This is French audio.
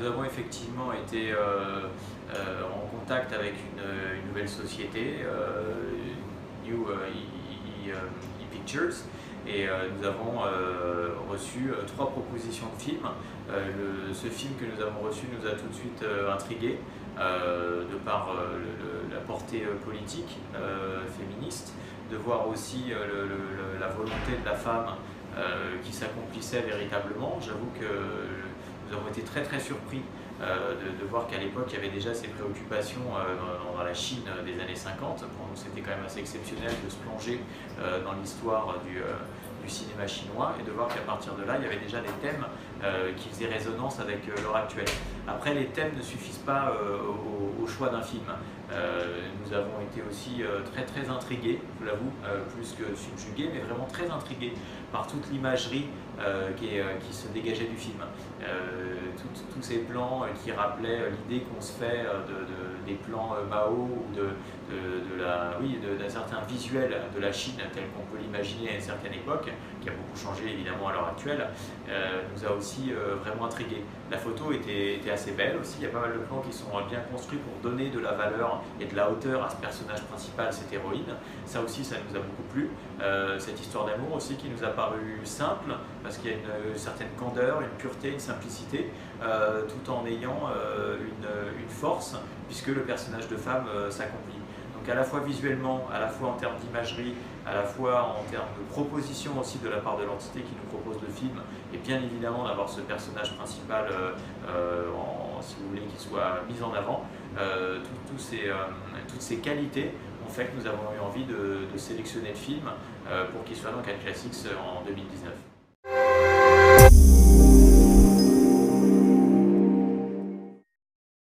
nous avons effectivement été en contact avec une nouvelle société, New Pictures, et nous avons reçu 3 propositions de films. Ce film que nous avons reçu nous a tout de suite intrigués de par la portée politique féministe, de voir aussi la volonté de la femme qui s'accomplissait véritablement. J'avoue que nous avons été très surpris de voir qu'à l'époque il y avait déjà ces préoccupations dans la Chine des années 50. Pour nous c'était quand même assez exceptionnel de se plonger dans l'histoire du cinéma chinois et de voir qu'à partir de là il y avait déjà des thèmes qui faisaient résonance avec l'heure actuelle. Après, les thèmes ne suffisent pas au choix d'un film. Nous avons été aussi très intrigués, je l'avoue, plus que subjugués, mais vraiment très intrigués par toute l'imagerie qui se dégageait du film. Tous ces plans qui rappelaient l'idée qu'on se fait des plans Mao ou d'un certain visuel de la Chine tel qu'on peut l'imaginer à une certaine époque, qui a beaucoup changé évidemment à l'heure actuelle, nous a aussi vraiment intrigués. La photo était assez belle aussi, il y a pas mal de plans qui sont bien construits pour donner de la valeur et de la hauteur à ce personnage principal, cette héroïne. Ça aussi, ça nous a beaucoup plu. Cette histoire d'amour aussi qui nous a paru simple, parce qu'il y a une certaine candeur, une pureté, une simplicité, tout en ayant une force, puisque le personnage de femme s'accomplit. Donc à la fois visuellement, à la fois en termes d'imagerie, à la fois en termes de proposition aussi de la part de l'entité qui nous propose le film, et bien évidemment d'avoir ce personnage principal, si vous voulez, qui soit mis en avant, toutes ces qualités ont fait que nous avons eu envie de sélectionner le film pour qu'il soit donc à Classics en 2019.